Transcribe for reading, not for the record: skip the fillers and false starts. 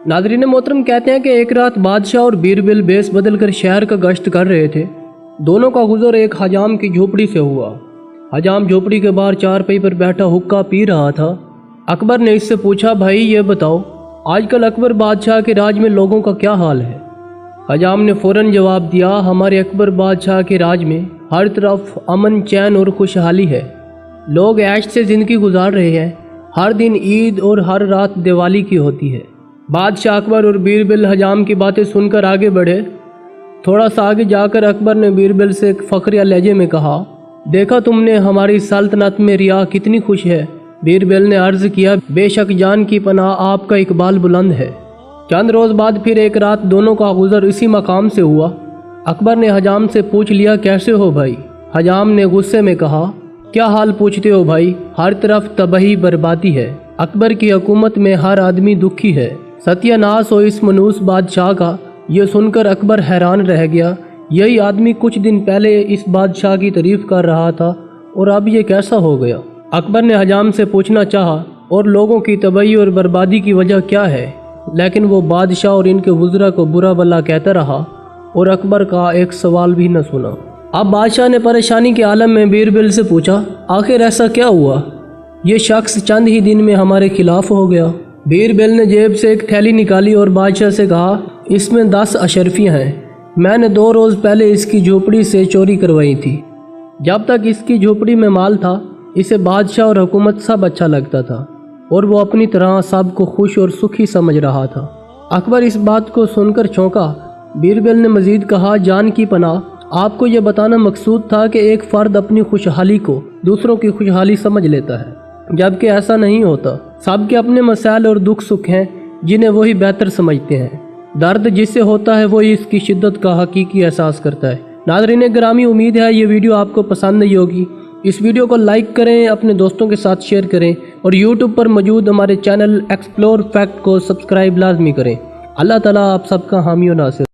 Nadreen मोहतरम कहते हैं कि एक रात बादशाह और बीरबल बेस बदल कर शहर का गश्त कर रहे थे। दोनों का गुजर एक हजाम की झोपड़ी से हुआ। हजाम झोपड़ी के बाहर चारपाई पर बैठा हुक्का पी रहा था। अकबर ने इससे पूछा, भाई ये बताओ, आजकल अकबर बादशाह के राज में लोगों का क्या हाल है? हजाम ने फौरन जवाब दिया, हमारे अकबर बादशाह के राज में हर तरफ अमन, चैन और खुशहाली है। लोग ऐश से ज़िंदगी गुजार रहे हैं। हर दिन ईद और हर रात दिवाली की होती है। बादशाह अकबर और बीरबल हजाम की बातें सुनकर आगे बढ़े। थोड़ा सा आगे जाकर अकबर ने बीरबल से एक फखरिया लहजे में कहा, देखा तुमने हमारी सल्तनत में रिया कितनी खुश है। बीरबल ने अर्ज किया, बेशक जान की पनाह आपका इकबाल बुलंद है। चंद रोज़ बाद फिर एक रात दोनों का गुजर इसी मकाम से हुआ। अकबर ने हजाम से पूछ लिया, कैसे हो भाई? हजाम ने गुस्से में कहा, क्या हाल पूछते हो भाई, हर तरफ तबाही बर्बादी है। अकबर की हुकूमत में हर आदमी दुखी है। सत्यानाश हो इस मनूस बादशाह का। ये सुनकर अकबर हैरान रह गया। यही आदमी कुछ दिन पहले इस बादशाह की तारीफ कर रहा था और अब ये कैसा हो गया? अकबर ने हजाम से पूछना चाहा, और लोगों की तबाही और बर्बादी की वजह क्या है? लेकिन वो बादशाह और इनके वज़रा को बुरा भला कहता रहा और अकबर का एक सवाल भी न सुना। अब बादशाह ने परेशानी के आलम में बीरबल से पूछा, आखिर ऐसा क्या हुआ? ये शख्स चंद ही दिन में हमारे खिलाफ हो गया। बीरबल ने जेब से एक थैली निकाली और बादशाह से कहा, इसमें 10 अशरफियाँ हैं। मैंने 2 रोज़ पहले इसकी झोपड़ी से चोरी करवाई थी। जब तक इसकी झोपड़ी में माल था, इसे बादशाह और हुकूमत सब अच्छा लगता था और वो अपनी तरह सबको खुश और सुखी समझ रहा था। अकबर इस बात को सुनकर चौंका। बीरबल ने मजीद कहा, जान की पनाह, आपको यह बताना मकसूद था कि एक फ़र्द अपनी खुशहाली को दूसरों की खुशहाली समझ लेता है, जबकि ऐसा नहीं होता। सबके अपने मसाइल और दुख सुख हैं जिन्हें वही बेहतर समझते हैं। दर्द जिससे होता है वही इसकी शिद्दत का हकीकी एहसास करता है। नाज़रीन गिरामी, उम्मीद है ये वीडियो आपको पसंद आई होगी। इस वीडियो को लाइक करें, अपने दोस्तों के साथ शेयर करें और यूट्यूब पर मौजूद हमारे चैनल एक्सप्लोर फैक्ट को सब्सक्राइब लाजमी करें। अल्लाह ताला आप सबका हामी और नासिर।